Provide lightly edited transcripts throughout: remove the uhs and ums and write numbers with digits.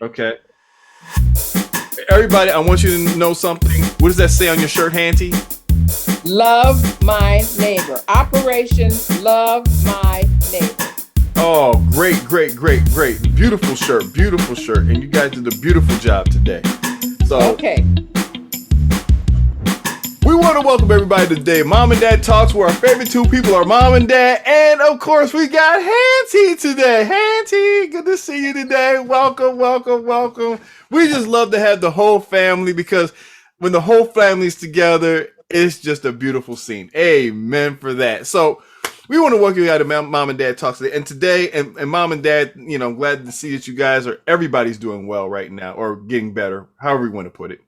Okay. Everybody, I want you to know something. What does that say on your shirt, Hantie? Love my neighbor. Operation Love My Neighbor. Oh, great, great, great, great. Beautiful shirt. And you guys did a beautiful job today. So Okay. we want to welcome everybody today. Mom and Dad Talks, where our favorite two people are Mom and Dad. And of course, we got Hantie today. Hantie, good to see you today. Welcome, welcome, welcome. We just love to have the whole family because when the whole family's together, it's just a beautiful scene. Amen for that. So we want to welcome you out to Mom and Dad Talks today. And today, and Mom and Dad, I'm glad to see that you guys everybody's doing well right now or getting better, however you want to put it.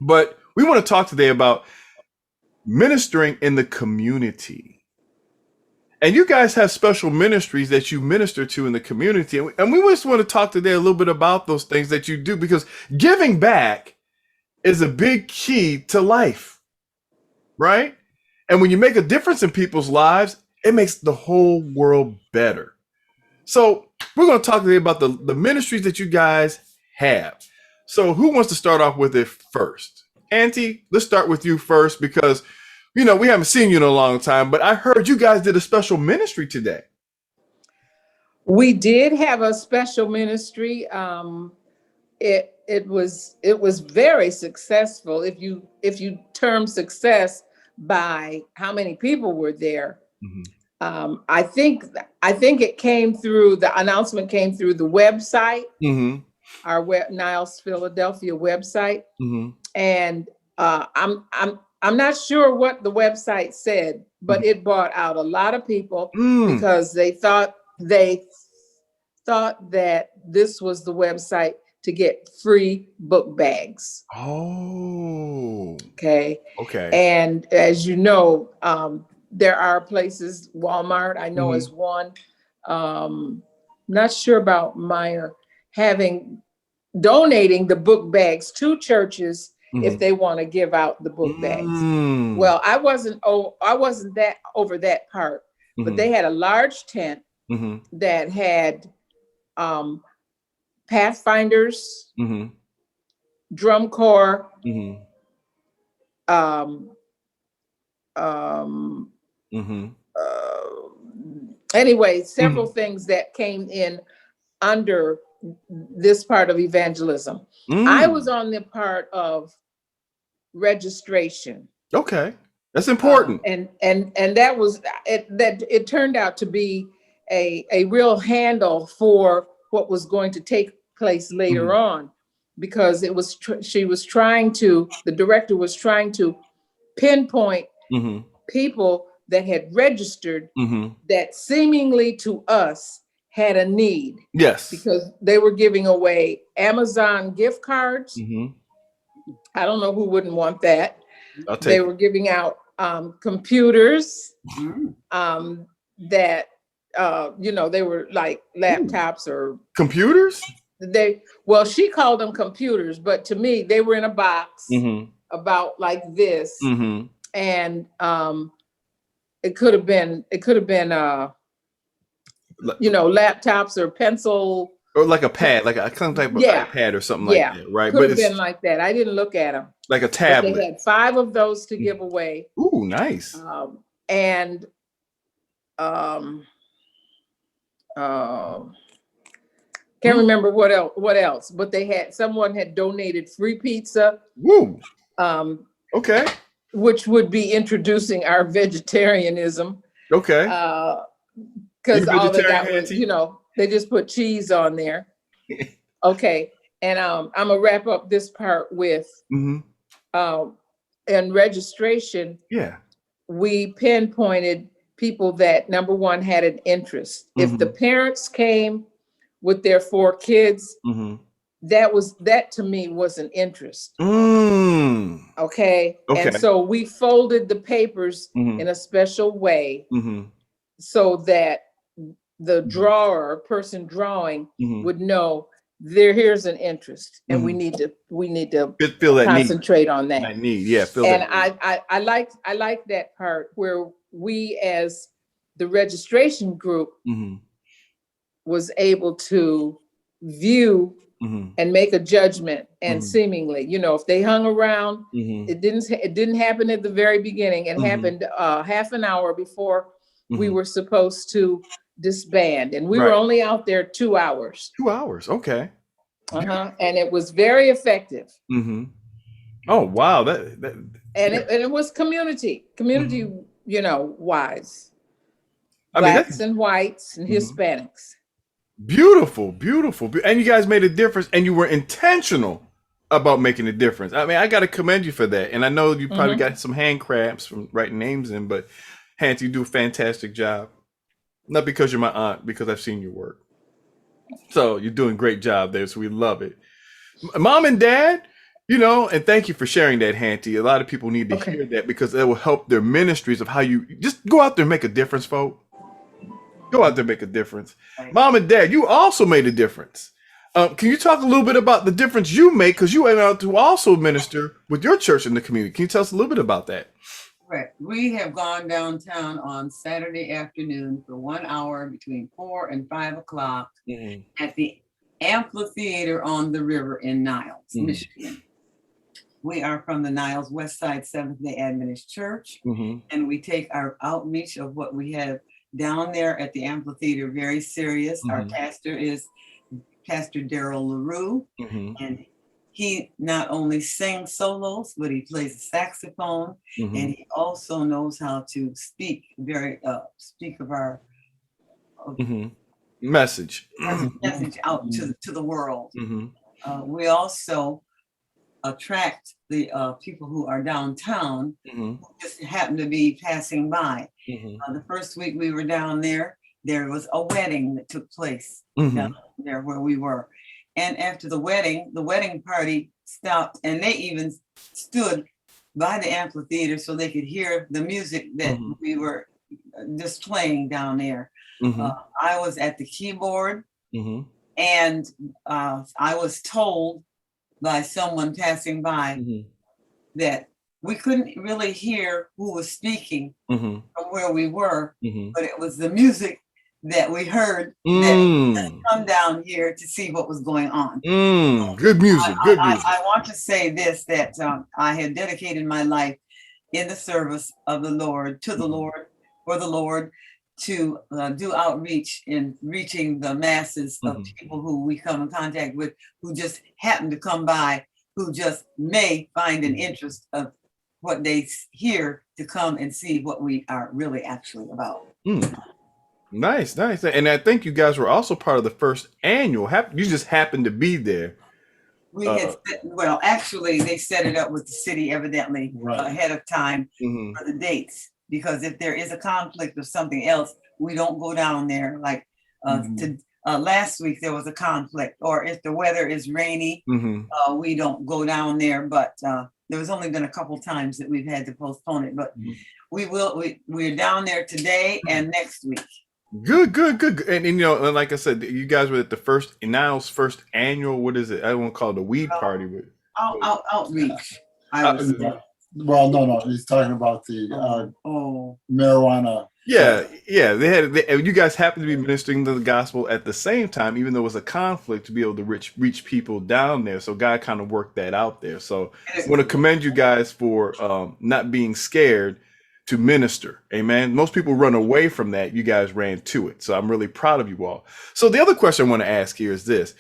But we want to talk today about ministering in the community. And you guys have special ministries that you minister to in the community. And we just want to talk today a little bit about those things that you do because giving back is a big key to life, right? And when you make a difference in people's lives, it makes the whole world better. So we're going to talk today about the ministries that you guys have. So who wants to start off with it first? Auntie, let's start with you first because we haven't seen you in a long time, but I heard you guys did a special ministry today. We did have a special ministry. It was very successful. If you term success by how many people were there, I think it came through the announcement came through the website, Mm-hmm. our Niles Philadelphia website, Mm-hmm. and I'm not sure what the website said, but it brought out a lot of people Mm. because they thought that this was the website to get free book bags. Oh. Okay. Okay. And as you know, there are places, Walmart, I know is Mm-hmm. one. Not sure about Meyer having donating the book bags to churches if they want to give out the book bags. Mm. Well, I wasn't that over that part, but they had a large tent Mm-hmm. that had Pathfinders, Mm-hmm. drum corps, Mm-hmm. um, um, Mm-hmm. anyway, several Mm-hmm. things that came in under this part of evangelism. I Mm. was on the part of registration. Okay. That's important. And that was it. That it turned out to be a real handle for what was going to take place later Mm-hmm. on, because the director was trying to pinpoint Mm-hmm. people that had registered Mm-hmm. that seemingly to us had a need, Yes. because they were giving away Amazon gift cards. Mm-hmm. I don't know who wouldn't want that. I'll They take it. were giving out computers um, that they were like laptops, or Computers? well, she called them computers, but to me they were in a box Mm-hmm. about like this, Mm-hmm. and it could have been laptops or pencil. Or like a pad, like a some type of Yeah, iPad or something like yeah, that, right? could But have been it's like that. I didn't look at them, like a but they tablet. had 5 of those to give away. Ooh, nice. And um, uh, can't Mm. remember what else, but someone had donated free pizza, Woo. um, Okay. which would be introducing our vegetarianism, Okay. You because all they vegetarian, got was, Auntie? they just put cheese on there. Okay. And I'm gonna wrap up this part with Mm-hmm. in registration, Yeah. we pinpointed people that, number one, had an interest. If the Mm-hmm. parents came with their 4 kids, Mm-hmm. that to me was an interest. Mm. Okay. And Okay. so we folded the papers Mm-hmm. in a special way Mm-hmm. so that the drawer, person drawing, Mm-hmm. would know here's an interest, and we Mm-hmm. need to Feel that need. concentrate on that. That need. Yeah. Feel And that need. I like that part where we, as the registration group, Mm-hmm. was able to view and make a judgment. And seemingly, if they hung around, it didn't happen at the very beginning. It happened half an hour before we were supposed to disband, and we were only out there 2 hours. 2 hours, okay. And it was very effective. Oh wow, it was community wise. I mean, Blacks and whites and Hispanics. Beautiful. And you guys made a difference, and you were intentional about making a difference. I mean, I got to commend you for that. And I know you probably got some hand cramps from writing names in, but Hantie, you do a fantastic job. Not because you're my aunt, because I've seen your work. So you're doing a great job there. So we love it. Mom and Dad, and thank you for sharing that, Hantie. A lot of people need to hear that, because it will help their ministries of how you just go out there and make a difference, folks. Go out there and make a difference. Mom and Dad, you also made a difference. Can you talk a little bit about the difference you make? Because you went out to also minister with your church in the community. Can you tell us a little bit about that? Right. We have gone downtown on Saturday afternoon for 1 hour between 4 and 5 o'clock at the amphitheater on the river in Niles, Michigan. We are from the Niles West Side Seventh-day Adventist Church, and we take our outreach of what we have down there at the amphitheater very serious. Our pastor is Pastor Daryl LaRue, and he not only sings solos, but he plays the saxophone, and he also knows how to speak of our message out to the world. We also attract the people who are downtown who just happen to be passing by. The first week we were down there was a wedding that took place down there where we were. And after the wedding party stopped, and they even stood by the amphitheater so they could hear the music that we were just playing down there. I was at the keyboard, and I was told by someone passing by that we couldn't really hear who was speaking from where we were, but it was the music that we heard that come down here to see what was going on. Good music, good music. I want to say this, that I had dedicated my life in the service of the Lord, to the Lord, for the Lord, to do outreach in reaching the masses of people who we come in contact with, who just happen to come by, who just may find an interest of what they hear to come and see what we are really actually about. Nice. And I think you guys were also part of the first annual. You just happened to be there. We had, well, actually, they set it up with the city evidently ahead of time for the dates. Because if there is a conflict of something else, we don't go down there. Like last week, there was a conflict. Or if the weather is rainy, we don't go down there. But there was only been a couple times that we've had to postpone it. But we're down there today and next week. Good. And like I said, you guys were at the Niles first annual, what is it? I won't call it a weed party, but outreach. Well, no, he's talking about the marijuana. Yeah. You guys happened to be ministering the gospel at the same time, even though it was a conflict, to be able to reach people down there. So God kind of worked that out there. So I want to commend you guys for not being scared to minister. Amen. Most people run away from that. You guys ran to it. So I'm really proud of you all. So the other question I want to ask here is this,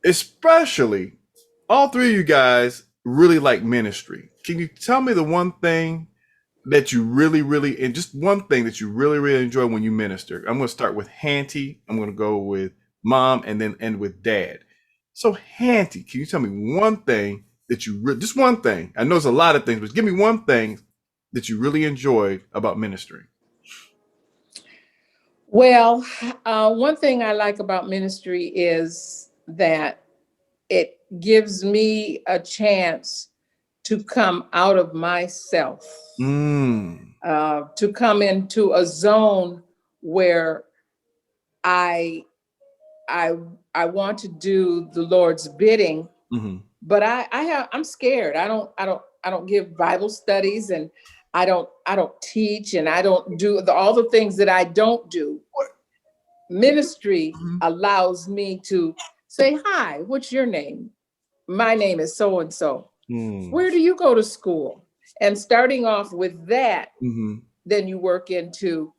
especially all three of you guys really like ministry. Can you tell me the one thing that you really, and just one thing that you really enjoy when you minister? I'm going to start with Hantie. I'm going to go with Mom and then end with Dad. So Hantie, can you tell me one thing that just one thing? I know it's a lot of things, but give me one thing that you really enjoyed about ministering. Well, one thing I like about ministry is that it gives me a chance to come out of myself, to come into a zone where I want to do the Lord's bidding, but I'm scared. I don't give Bible studies, and I don't teach, and I don't do all the things that I don't do. ministry allows me to say, hi, what's your name? My name is so-and-so. Where do you go to school? And starting off with that, then you work into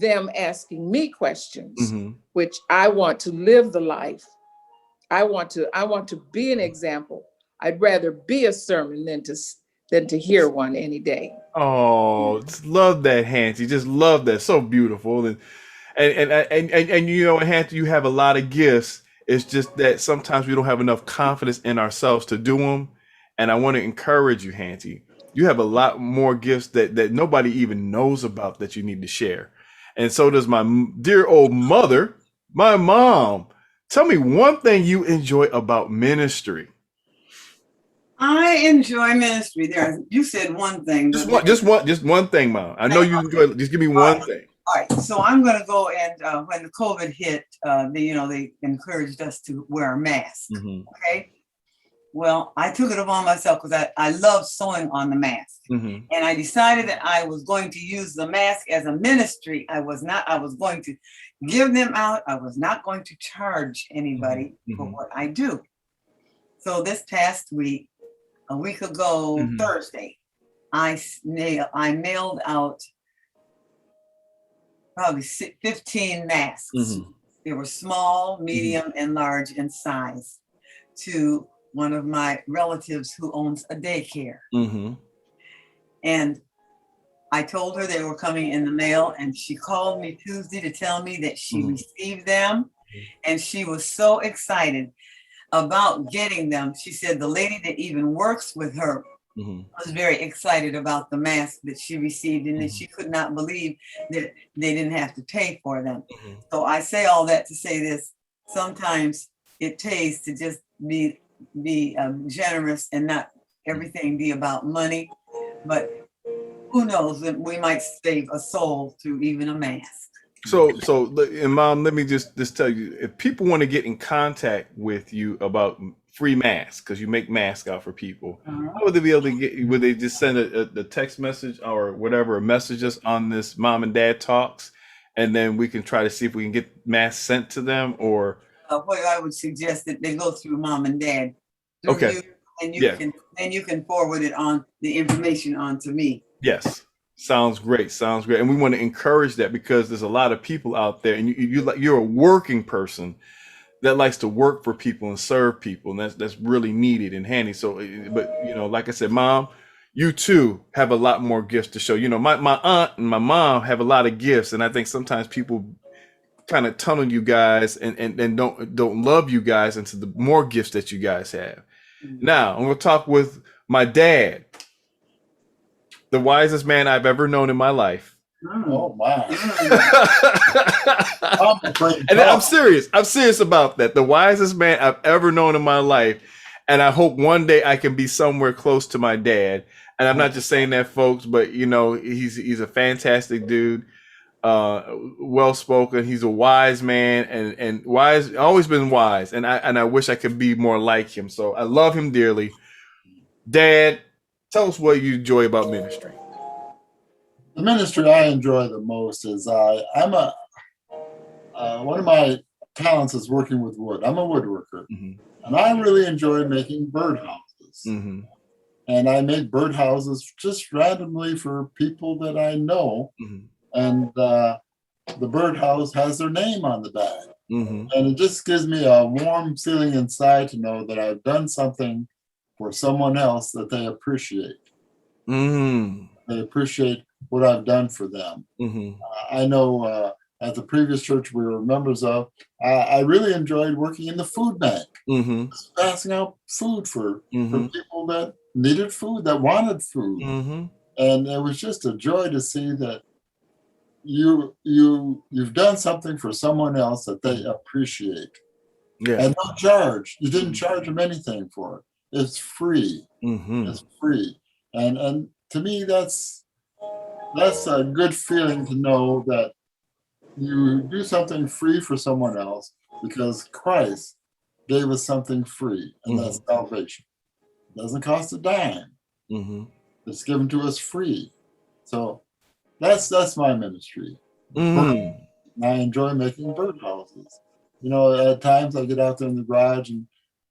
them asking me questions, which I want to live the life. I want to be an example. I'd rather be a sermon than to hear one any day. Oh, just love that, Hantie. Just love that. So beautiful. And you know, Hantie, you have a lot of gifts. It's just that sometimes we don't have enough confidence in ourselves to do them. And I want to encourage you, Hantie. You have a lot more gifts that nobody even knows about that you need to share. And so does my dear old mother, my mom. Tell me one thing you enjoy about ministry. I enjoy ministry. You said one thing. Just one thing, Mom. I know you enjoy. Just give me one thing. All right. So I'm going to go and when the COVID hit, they encouraged us to wear a mask. Okay. Well, I took it upon myself because I love sewing on the mask, and I decided that I was going to use the mask as a ministry. I was going to give them out. I was not going to charge anybody for what I do. So this past week, a week ago, Thursday, I mailed out probably 15 masks. They were small, medium, and large in size to one of my relatives who owns a daycare. And I told her they were coming in the mail, and she called me Tuesday to tell me that she received them, and she was so excited about getting them. She said the lady that even works with her was very excited about the mask that she received, and that she could not believe that they didn't have to pay for them. So I say all that to say this: sometimes it pays to just be generous and not everything be about money. But who knows, we might save a soul through even a mask. So, and Mom, let me just tell you, if people want to get in contact with you about free masks, because you make masks out for people, how would they be able to get? Would they just send a text message or whatever, messages on this Mom and Dad Talks, and then we can try to see if we can get masks sent to them? Or what I would suggest that they go through Mom and Dad. Okay. You can forward it on the information on to me. Yes. Sounds great. And we want to encourage that, because there's a lot of people out there, and you're a working person that likes to work for people and serve people, and that's really needed and handy. So, but like I said, Mom, you too have a lot more gifts to show. My aunt and my mom have a lot of gifts, and I think sometimes people kind of tunnel you guys and don't love you guys into the more gifts that you guys have. Now, I'm going to talk with my dad, the wisest man I've ever known in my life. Oh my! And I'm serious about that. The wisest man I've ever known in my life, and I hope one day I can be somewhere close to my dad. And I'm not just saying that, folks, but he's a fantastic dude, well spoken. He's a wise man, and wise, always been wise. And I wish I could be more like him. So I love him dearly. Dad, tell us what you enjoy about ministry. The ministry I enjoy the most is I'm one of my talents is working with wood. I'm a woodworker, and I really enjoy making birdhouses. And I make birdhouses just randomly for people that I know, and the birdhouse has their name on the back, and it just gives me a warm feeling inside to know that I've done something for someone else that they appreciate. They appreciate what I've done for them. I know at the previous church we were members of, I really enjoyed working in the food bank, passing out food for people that needed food, that wanted food. And it was just a joy to see that you've done something for someone else that they appreciate. And don't charge. You didn't charge them anything for it. It's free. It's free. And to me, that's a good feeling to know that you do something free for someone else because Christ gave us something free, and that's salvation. It doesn't cost a dime. It's given to us free. So that's my ministry. and I enjoy making birdhouses. You know, at times I get out there in the garage and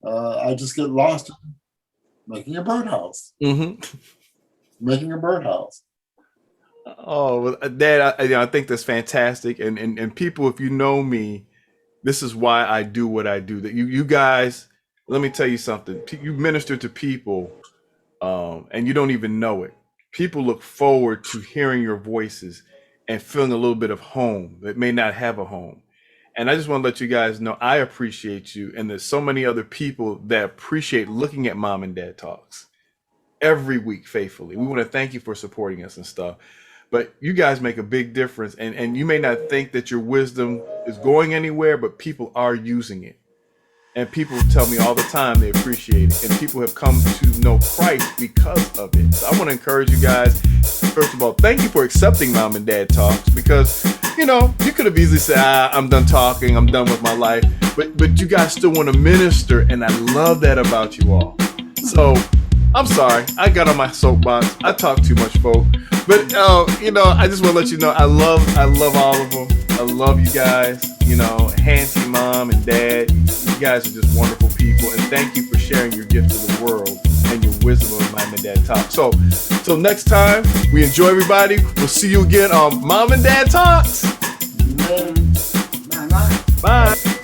I just get lost in making a birdhouse. Making a birdhouse. Oh, well, Dad, I think that's fantastic. And people, if you know me, this is why I do what I do. That you guys, let me tell you something. You minister to people, and you don't even know it. People look forward to hearing your voices and feeling a little bit of home that may not have a home. And I just want to let you guys know I appreciate you. And there's so many other people that appreciate looking at Mom and Dad Talks every week faithfully. We want to thank you for supporting us and stuff. But you guys make a big difference. And you may not think that your wisdom is going anywhere, but people are using it. And people tell me all the time they appreciate it. And people have come to know Christ because of it. So I want to encourage you guys, first of all, thank you for accepting Mom and Dad Talks, because, you know, you could have easily said, I'm done talking, I'm done with my life. But you guys still want to minister, and I love that about you all. So I'm sorry, I got on my soapbox. I talk too much, folk. But, you know, I just want to let you know I love all of them. I love you guys. You know, Hantie, Mom, and Dad, you guys are just wonderful people. And thank you for sharing your gift to the world and your wisdom of Mom and Dad Talk. So, till next time, we enjoy everybody. We'll see you again on Mom and Dad Talks. Bye. Bye.